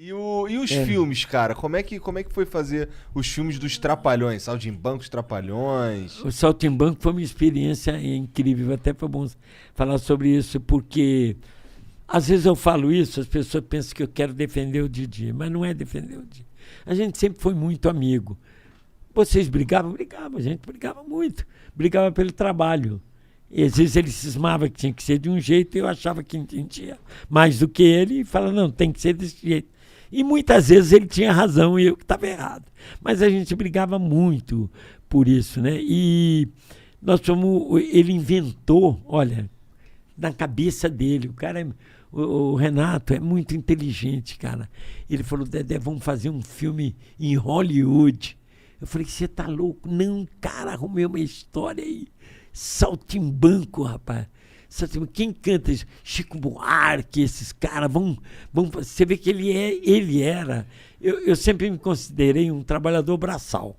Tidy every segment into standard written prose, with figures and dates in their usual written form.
E os filmes, cara? Como é que foi fazer os filmes dos Trapalhões? Saltimbancos Trapalhões? O Saltimbanco foi uma experiência incrível, até foi bom falar sobre isso, porque às vezes eu falo isso, as pessoas pensam que eu quero defender o Didi, mas não é defender o Didi. A gente sempre foi muito amigo. Vocês brigavam? Brigavam, a gente brigava muito. Brigava pelo trabalho. E às vezes ele cismava que tinha que ser de um jeito e eu achava que entendia mais do que ele e falava, não, tem que ser desse jeito. E muitas vezes ele tinha razão e eu que estava errado. Mas a gente brigava muito por isso, né? E ele inventou, olha, na cabeça dele, o Renato é muito inteligente, cara. Ele falou, Dedé, vamos fazer um filme em Hollywood. Eu falei, você tá louco? Não, cara, arrumei uma história aí. Saltimbanco, rapaz. Quem canta isso? Chico Buarque, esses caras. Você vê que ele era. Eu sempre me considerei um trabalhador braçal.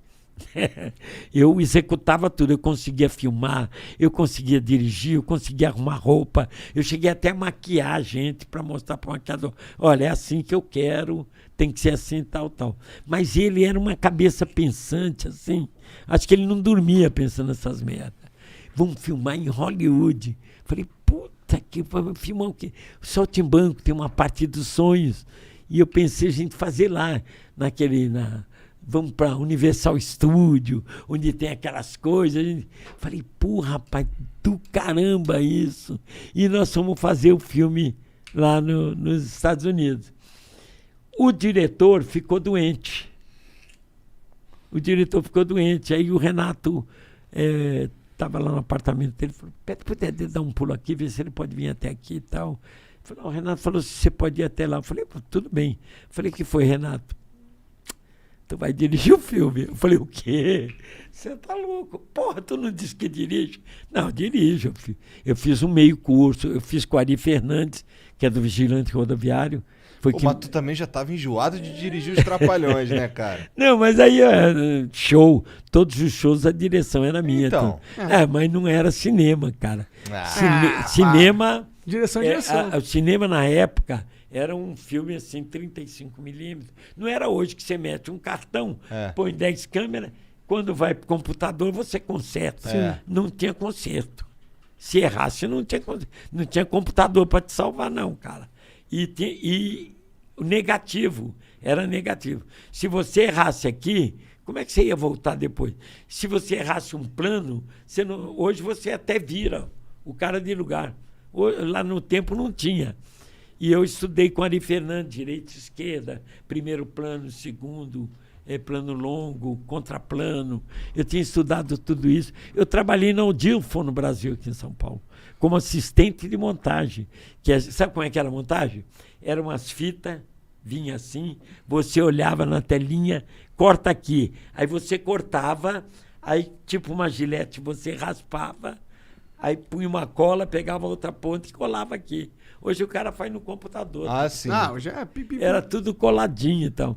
Eu executava tudo, eu conseguia filmar, eu conseguia dirigir, eu conseguia arrumar roupa, eu cheguei até a maquiar a gente para mostrar para o maquiador, olha, é assim que eu quero, tem que ser assim, tal. Mas ele era uma cabeça pensante, assim, acho que ele não dormia pensando nessas merdas. Vamos filmar em Hollywood. Falei, puta que vamos filmar o quê? O Saltimbanco tem uma parte dos sonhos. E eu pensei a gente fazer lá, vamos para Universal Studio, onde tem aquelas coisas. Falei, porra, rapaz, do caramba isso. E nós fomos fazer o filme lá nos Estados Unidos. O diretor ficou doente. Aí o Renato estava lá no apartamento dele, falou, pede pro Dedé dar um pulo aqui, ver se ele pode vir até aqui e tal. O Renato falou, se você pode ir até lá. Eu falei, tudo bem. Eu falei, que foi, Renato? Tu vai dirigir o filme. Eu falei, o quê? Você tá louco? Porra, tu não disse que dirige? Não, dirijo. Eu fiz um meio curso, eu fiz com o Ari Fernandes, que é do Vigilante Rodoviário. Mas tu também já estava enjoado de dirigir os Trapalhões, né, cara? Não, mas aí show, todos os shows a direção era minha. Então. Mas não era cinema, cara. Cinema... Direção. O cinema na época era um filme assim, 35mm. Não era hoje que você mete um cartão, põe 10 câmeras, quando vai para o computador você conserta. Não tinha conserto. Se errasse, não tinha computador para te salvar, não, cara. E o negativo, era negativo. Se você errasse aqui, como é que você ia voltar depois? Se você errasse um plano, hoje você até vira o cara de lugar. Lá no tempo não tinha. E eu estudei com Ari Fernandes, direita e esquerda, primeiro plano, segundo, plano longo, contraplano. Eu tinha estudado tudo isso. Eu trabalhei na Odilfo no Brasil, aqui em São Paulo, como assistente de montagem. Sabe como é que era a montagem? Eram umas fitas, vinha assim, você olhava na telinha, corta aqui. Aí você cortava, aí tipo uma gilete, você raspava, aí punha uma cola, pegava outra ponta e colava aqui. Hoje o cara faz no computador. Sim. Hoje é Era tudo coladinho e tal.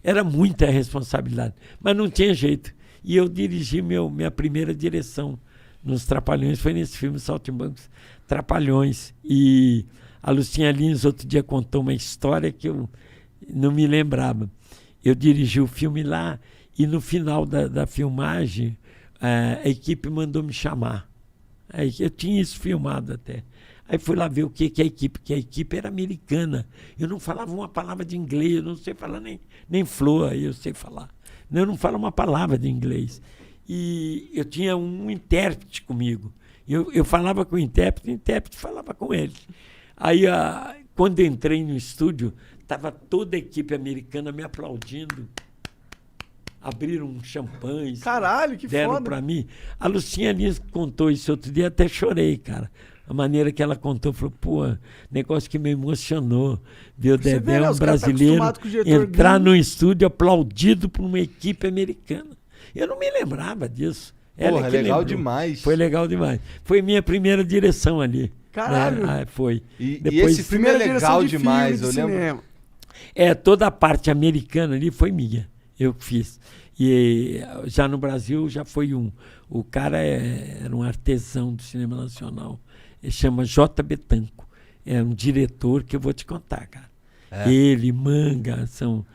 Era muita responsabilidade, mas não tinha jeito. E eu dirigi minha primeira direção nos Trapalhões, foi nesse filme Saltimbancos Trapalhões. E a Lucinha Lins outro dia contou uma história que eu não me lembrava. Eu dirigi o filme lá e no final da filmagem a equipe mandou me chamar. Aí, eu tinha isso filmado até. Aí fui lá ver o que é a equipe, que a equipe era americana. Eu não falava uma palavra de inglês, eu não sei falar nem flor, aí eu sei falar. Eu não falo uma palavra de inglês. E eu tinha um intérprete comigo. Eu falava com o intérprete falava com ele. Aí, quando entrei no estúdio, estava toda a equipe americana me aplaudindo. Abriram um champanhe. Caralho, que deram foda. Deram para mim. A Lucinha Lins contou isso outro dia, até chorei, cara. A maneira que ela contou, falou, negócio que me emocionou. Ver o Dedé, um brasileiro, entrar num estúdio aplaudido por uma equipe americana. Eu não me lembrava disso. Porra, legal demais. Foi legal demais. Foi minha primeira direção ali. Caralho. Foi. E esse filme é legal demais, eu lembro. Toda a parte americana ali foi minha. Eu fiz. E já no Brasil já foi o cara era um artesão do cinema nacional. Ele chama J. Betanco. É um diretor que eu vou te contar, cara. Ele, Manga, são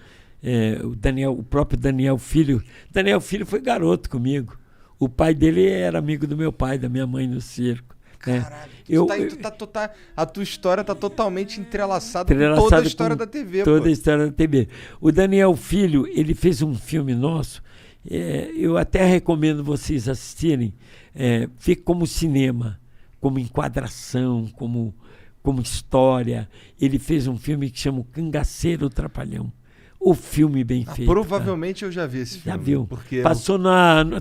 o próprio Daniel Filho. Daniel Filho foi garoto comigo. O pai dele era amigo do meu pai, da minha mãe no circo. Caralho, a tua história tá totalmente entrelaçada com Entrelaçado toda a história com da TV, toda pô. a história da TV. O Daniel Filho, ele fez um filme nosso, eu até recomendo vocês assistirem, fica como cinema, como enquadração, como história. Ele fez um filme que chama O Cangaceiro Trapalhão. O filme bem feito. Provavelmente eu já vi esse filme. Já viu? Porque Passou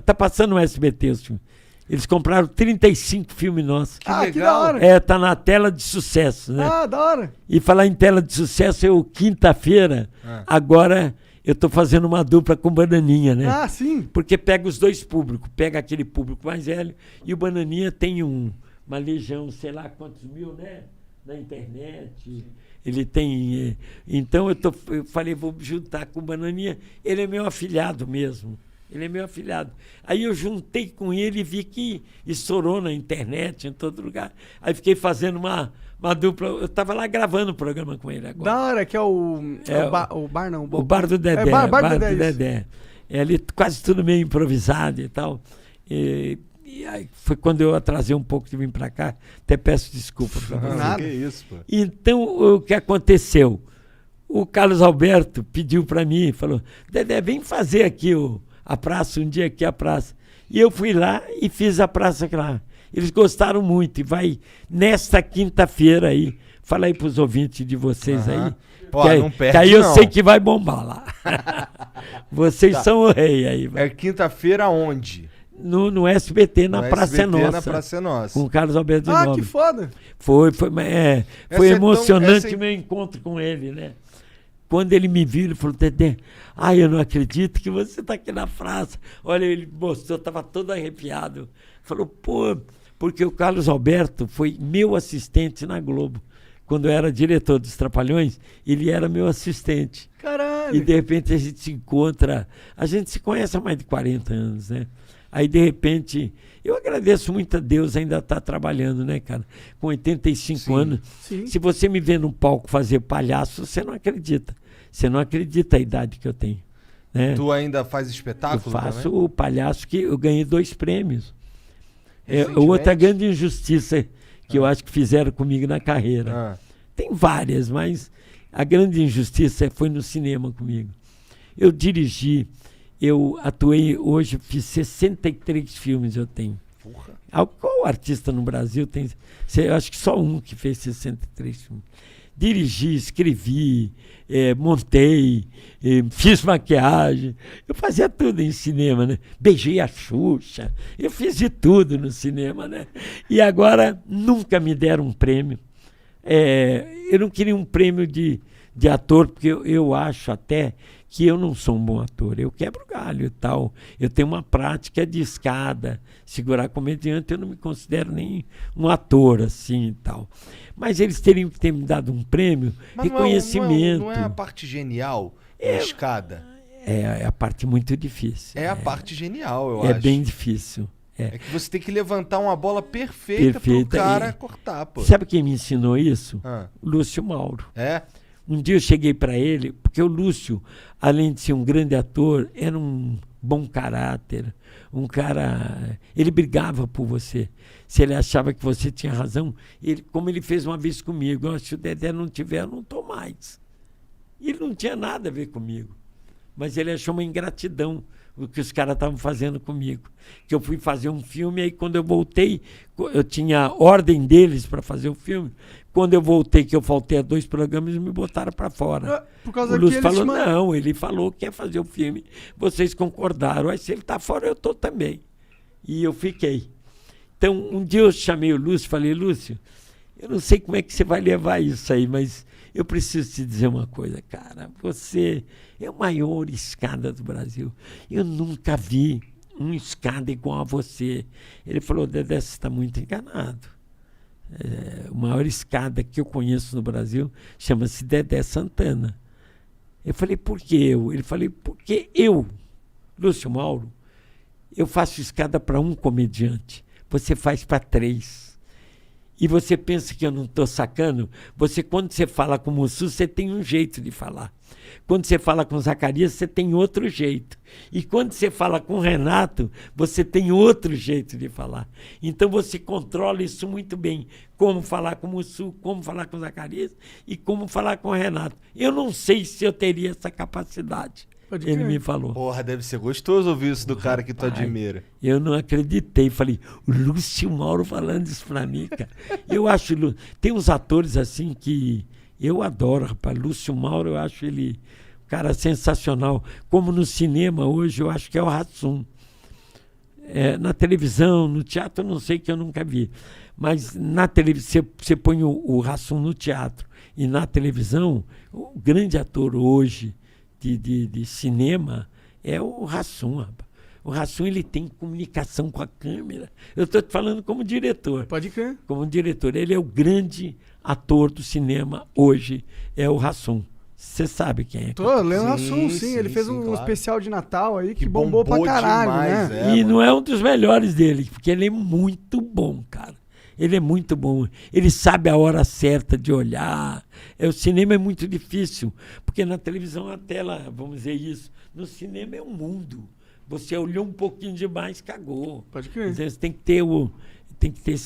tá passando no SBT esse filme. Eles compraram 35 filmes nossos. Que legal. Que da hora. Tá na tela de sucesso, né? Ah, da hora. E falar em tela de sucesso, quinta-feira, agora eu tô fazendo uma dupla com o Bananinha, né? Ah, sim. Porque pega os dois públicos, pega aquele público mais velho e o Bananinha tem uma legião, sei lá quantos mil, né? Na internet. Ele tem. Então eu falei, vou juntar com o Bananinha. Ele é meu afilhado mesmo. Ele é meu afilhado. Aí eu juntei com ele e vi que estourou na internet, em todo lugar. Aí fiquei fazendo uma dupla. Eu estava lá gravando o programa com ele agora. Da hora, que é o bar, não. O Bar do Dedé. Bar do do Dedé. Dedé. Ali quase tudo meio improvisado e tal. E aí foi quando eu atrasei um pouco de vir para cá. Até peço desculpa para você. Nada. Que isso, pô. Então, o que aconteceu? O Carlos Alberto pediu para mim, falou, Dedé, vem fazer aqui a praça, um dia aqui a praça. E eu fui lá e fiz a praça lá. Eles gostaram muito e vai nesta quinta-feira aí. Fala aí pros ouvintes de vocês aí. Pô, que aí, não perde, que aí eu não. sei que vai bombar lá. Vocês são o rei aí. É quinta-feira onde? No SBT, na No Praça SBT, é Nossa. na Praça é Nossa. Com o Carlos Alberto de Ah, Nobre. que foda. Foi Essa é emocionante essa o meu encontro com ele, né? Quando ele me viu, ele falou, Dedé, eu não acredito que você está aqui na praça. Olha, ele mostrou, estava todo arrepiado. Falou, pô, porque o Carlos Alberto foi meu assistente na Globo. Quando eu era diretor dos Trapalhões, ele era meu assistente. Caralho. E de repente a gente se encontra, a gente se conhece há mais de 40 anos, né? Aí, de repente, eu agradeço muito a Deus ainda estar trabalhando, né, cara? Com 85 anos. Sim. Se você me vê num palco fazer palhaço, você não acredita. Você não acredita a idade que eu tenho. Né? Tu ainda faz Eu espetáculo faço também? o palhaço que eu ganhei 2 prêmios. Recentemente? Outra grande injustiça que eu acho que fizeram comigo na carreira. Ah. Tem várias, mas a grande injustiça foi no cinema comigo. Eu dirigi, eu atuei hoje, fiz 63 filmes eu tenho. Porra. Qual artista no Brasil tem? Eu acho que só um que fez 63 filmes. Dirigi, escrevi, montei, fiz maquiagem. Eu fazia tudo em cinema, né? Beijei a Xuxa. Eu fiz de tudo no cinema, né? E agora nunca me deram um prêmio. Eu não queria um prêmio de ator, porque eu acho até que eu não sou um bom ator. Eu quebro galho e tal. Eu tenho uma prática de escada, segurar comediante. Eu não me considero nem um ator assim e tal. Mas eles teriam que ter me dado um prêmio, Mas reconhecimento. não é a parte genial da escada? É a parte muito difícil. É a parte genial, eu É acho. bem difícil. É que você tem que levantar uma bola perfeita pro cara cortar, pô. Sabe quem me ensinou isso? Ah. O Lúcio Mauro. É? Um dia eu cheguei para ele, porque o Lúcio, além de ser um grande ator, era um bom caráter, um cara... Ele brigava por você. Se ele achava que você tinha razão, como ele fez uma vez comigo, se o Dedé não tiver, eu não estou mais. E ele não tinha nada a ver comigo. Mas ele achou uma ingratidão o que os caras estavam fazendo comigo. Que eu fui fazer um filme, aí quando eu voltei, eu tinha ordem deles para fazer o filme. Quando eu voltei, que eu faltei a 2 programas, eles me botaram para fora. Por causa O que Lúcio eles falou, te mandam. não, ele falou que ia fazer o filme. Vocês concordaram. Aí se ele está fora, eu estou também. E eu fiquei. Então, um dia eu chamei o Lúcio e falei, Lúcio, eu não sei como é que você vai levar isso aí, mas eu preciso te dizer uma coisa, cara. Você é a maior escada do Brasil. Eu nunca vi uma escada igual a você. Ele falou, Dedé, você está muito enganado. A maior escada que eu conheço no Brasil chama-se Dedé Santana. Eu falei, por que eu? Ele falou, porque eu, Lúcio Mauro, eu faço escada para um comediante. Você faz para 3. e você pensa que eu não estou sacando, quando você fala com o Mussu, você tem um jeito de falar. Quando você fala com o Zacarias, você tem outro jeito. E quando você fala com o Renato, você tem outro jeito de falar. Então você controla isso muito bem. Como falar com o Mussu, como falar com o Zacarias e como falar com o Renato. Eu não sei se eu teria essa capacidade. Ele me falou. Porra, deve ser gostoso ouvir isso do cara que tu admira. Eu não acreditei. Falei, o Lúcio Mauro falando isso pra mim, cara. Eu acho... Tem uns atores assim que eu adoro, rapaz. Lúcio Mauro, eu acho ele um cara sensacional. Como no cinema hoje, eu acho que é o Hassum. Na televisão, no teatro, eu não sei, que eu nunca vi. Mas na televisão, você põe o Hassum no teatro. E na televisão, o grande ator hoje de cinema é o Hassum, rapaz. O Hassum, ele tem comunicação com a câmera. Eu estou te falando como diretor. Pode crer. Como diretor. Ele é o grande ator do cinema hoje, é o Hassum. Você sabe quem é. Tô lendo o Hassum, sim. Ele fez um claro. Especial de Natal aí que bombou pra caralho, demais, né? E não é um dos melhores dele, porque ele é muito bom, cara. Ele é muito bom. Ele sabe a hora certa de olhar. O cinema é muito difícil, porque na televisão a tela, vamos dizer isso, no cinema é um mundo. Você olhou um pouquinho demais, cagou. Pode crer. Então, você tem que ter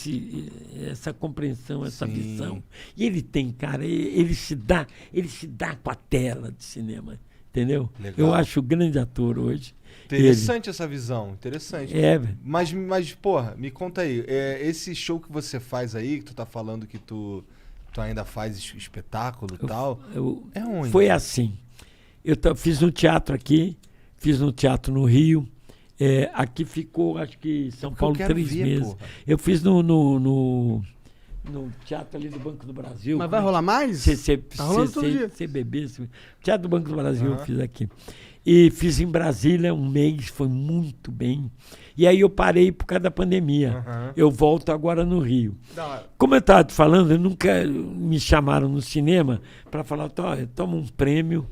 essa compreensão, essa visão. E ele tem, cara, ele se dá com a tela de cinema, entendeu? Legal. Eu acho o grande ator hoje. Interessante essa visão, interessante. Velho. Mas, porra, me conta aí, esse show que você faz aí, que tu tá falando que tu ainda faz espetáculo e tal, é onde? Foi assim, eu fiz um teatro aqui, fiz um teatro no Rio, aqui ficou, acho que São Paulo, 3 meses. Porra. Eu fiz no teatro ali do Banco do Brasil. Mas vai rolar mais? Tá rolando todo dia. CBB, Teatro do Banco do Brasil eu fiz aqui. E fiz em Brasília um mês, foi muito bem. E aí eu parei por causa da pandemia. Eu volto agora no Rio. Como eu estava te falando, nunca me chamaram no cinema para falar, toma um prêmio,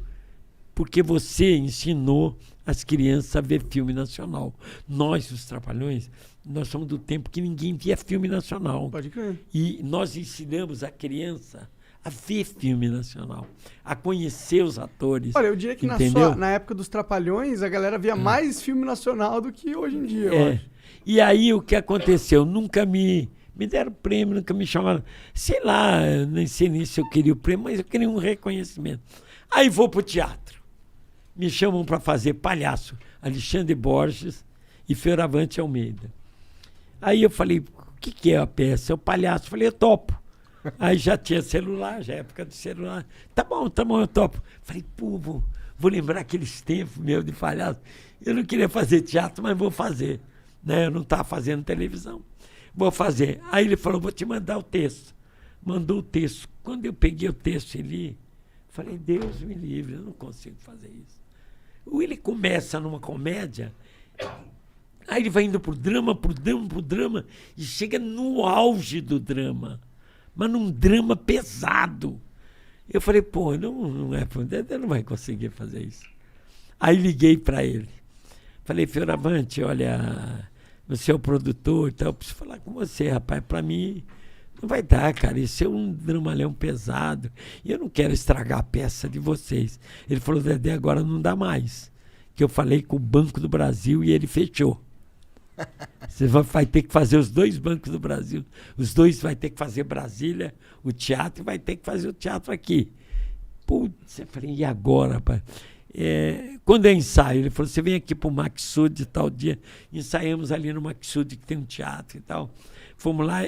porque você ensinou as crianças a ver filme nacional. Nós, os Trapalhões, nós somos do tempo que ninguém via filme nacional. Pode crer. E nós ensinamos a criança a ver filme nacional, a conhecer os atores. Olha, eu diria que na época dos Trapalhões, a galera via mais filme nacional do que hoje em dia, eu acho. E aí o que aconteceu? Nunca me deram prêmio, nunca me chamaram. Sei lá, nem sei nem se eu queria o prêmio, mas eu queria um reconhecimento. Aí vou pro teatro. Me chamam para fazer Palhaço, Alexandre Borges e Fioravante Almeida. Aí eu falei, o que é a peça? É o Palhaço. Eu falei, eu topo. Aí já tinha celular, já é época do celular. Tá bom, eu topo. Falei, pô, vou lembrar aqueles tempos meus de palhaço. Eu não queria fazer teatro, mas vou fazer. Né? Eu não estava fazendo televisão. Vou fazer. Aí ele falou, vou te mandar o texto. Mandou o texto. Quando eu peguei o texto e li, falei, Deus me livre, eu não consigo fazer isso. Ele começa numa comédia, aí ele vai indo pro drama, e chega no auge do drama. Mas num drama pesado. Eu falei, pô, não não vai conseguir fazer isso. Aí liguei para ele. Falei, Fioravante, olha, você é o produtor e tal, eu preciso falar com você, rapaz. Para mim, não vai dar, cara. Isso é um dramalhão pesado. E eu não quero estragar a peça de vocês. Ele falou, Dedé, agora não dá mais. Que eu falei com o Banco do Brasil e ele fechou. Você vai ter que fazer os 2 bancos do Brasil. Os 2 vai ter que fazer Brasília, o teatro, e vai ter que fazer o teatro aqui. Putz, eu falei, e agora, rapaz? Quando é ensaio, ele falou, você vem aqui pro Maxud tal dia. Ensaiamos ali no Maxud, que tem um teatro e tal. Fomos lá.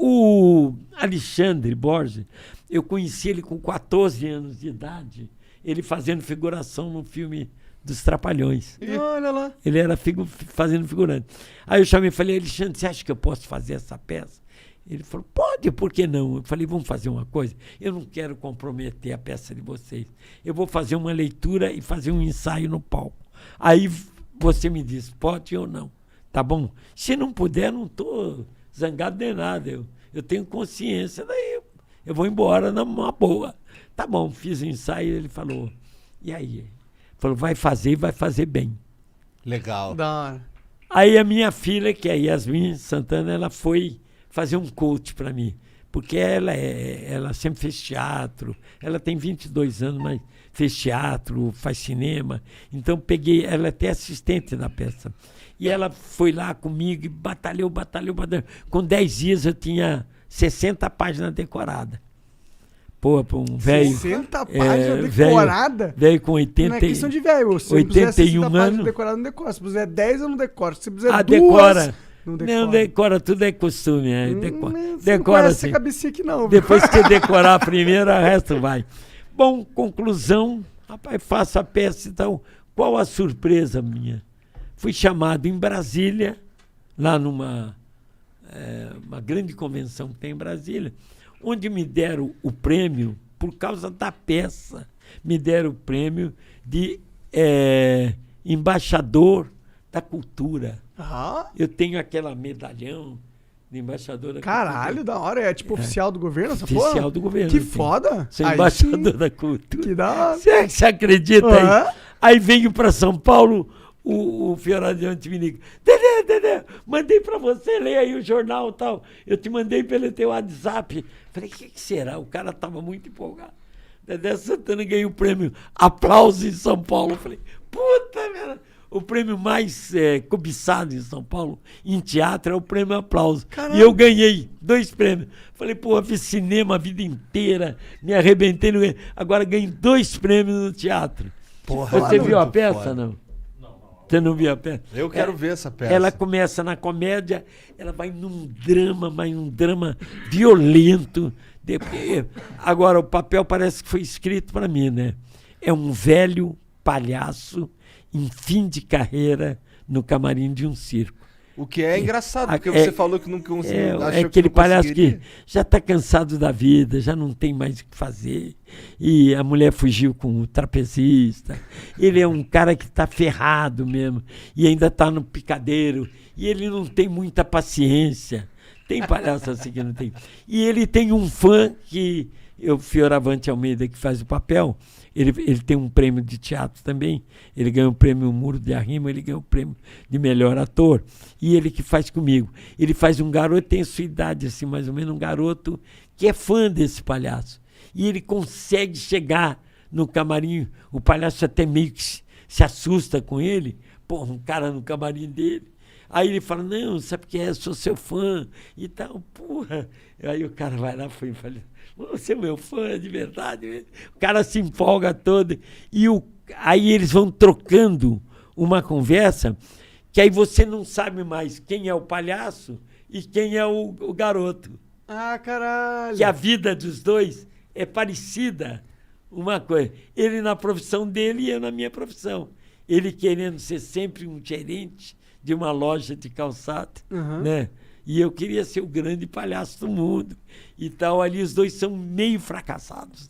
O Alexandre Borges, eu conheci ele com 14 anos de idade, ele fazendo figuração no filme dos Trapalhões. Olha lá. Ele era fazendo figurante. Aí eu chamei e falei, Alexandre, você acha que eu posso fazer essa peça? Ele falou, pode, por que não? Eu falei, vamos fazer uma coisa? Eu não quero comprometer a peça de vocês. Eu vou fazer uma leitura e fazer um ensaio no palco. Aí você me diz, pode ou não. Tá bom? Se não puder, não estou zangado nem nada. Eu tenho consciência, daí eu vou embora numa boa. Tá bom, fiz o ensaio, ele falou, e aí? Falou, vai fazer e vai fazer bem. Legal. Da hora. Aí a minha filha, que é a Yasmin Santana, ela foi fazer um coach para mim. porque ela sempre fez teatro, ela tem 22 anos, mas fez teatro, faz cinema, então peguei, ela é até assistente da peça. E ela foi lá comigo e batalhou. Com 10 dias eu tinha 60 páginas decoradas. Pô, para um velho... 60 páginas decoradas? Velho com 80... Não é questão de velho. Se 81 anos... decorado, não decora. Se puser 10, eu não decoro. Se puser 2... decora. Não decora. Não decora, tudo é costume. Você não conhece essa cabecinha aqui não. Depois que você decorar a primeira, o resto vai. Bom, conclusão. Rapaz, faço a peça, então. Qual a surpresa minha? Fui chamado em Brasília, lá numa uma grande convenção que tem em Brasília, onde me deram o prêmio, por causa da peça, me deram o prêmio de embaixador da cultura. Ah. Eu tenho aquela medalhão de embaixador da cultura. Caralho, da hora. É tipo oficial do governo essa porra? Oficial do governo. Que foda. Sou embaixador da cultura. Que da hora. Você acredita aí? Aí venho para São Paulo, o Fioradiante me liga. Dedé, mandei para você ler aí o jornal e tal. Eu te mandei pelo teu WhatsApp. Falei, o que será? O cara estava muito empolgado. Dedé Santana ganhou o prêmio Aplauso em São Paulo. Falei, puta merda. O prêmio mais cobiçado em São Paulo, em teatro, é o prêmio Aplauso. Caramba. E eu ganhei 2 prêmios. Falei, pô, fiz cinema a vida inteira, me arrebentei. Agora ganhei 2 prêmios no teatro. Porra, você viu a peça, foda. não? Você não viu a peça? Eu quero ver essa peça. Ela começa na comédia, ela vai num drama, mas um drama violento. Agora, o papel parece que foi escrito para mim, né? É um velho palhaço em fim de carreira no camarim de um circo. O que é engraçado, porque você falou que não conseguiu. É aquele palhaço que já está cansado da vida, já não tem mais o que fazer. E a mulher fugiu com o trapezista. Ele é um cara que está ferrado mesmo. E ainda está no picadeiro. E ele não tem muita paciência. Tem palhaço assim que não tem. E ele tem um fã que... O Fioravante Almeida, que faz o papel, ele tem um prêmio de teatro também. Ele ganhou o prêmio Muro de Arrima, ele ganhou o prêmio de melhor ator. E ele que faz comigo. Ele faz um garoto, tem a sua idade, assim, mais ou menos, um garoto que é fã desse palhaço. E ele consegue chegar no camarim, o palhaço até meio que se assusta com ele. Pô, um cara no camarim dele. Aí ele fala, não, sabe o que é? Eu sou seu fã e tal, porra. Aí o cara vai lá e fala, você é meu fã de verdade. O cara se empolga todo. E aí eles vão trocando uma conversa que aí você não sabe mais quem é o palhaço e quem é o garoto. Ah, caralho. Que a vida dos dois é parecida. Uma coisa. Ele na profissão dele e eu na minha profissão. Ele querendo ser sempre um gerente de uma loja de calçado, né? E eu queria ser o grande palhaço do mundo. E tal, ali os dois são meio fracassados.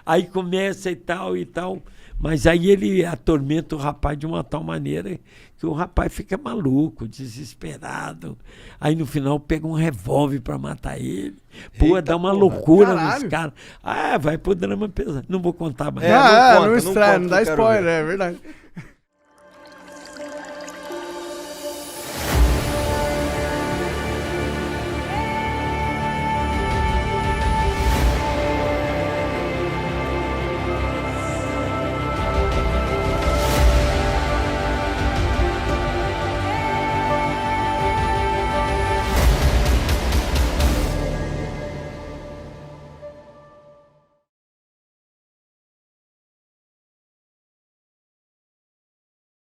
Aí começa e tal. Mas aí ele atormenta o rapaz de uma tal maneira que o rapaz fica maluco, desesperado. Aí no final pega um revólver para matar ele. Pô, eita, dá uma loucura nesse cara. Ah, vai pro drama pesado. Não vou contar mais. Não dá spoiler, é verdade.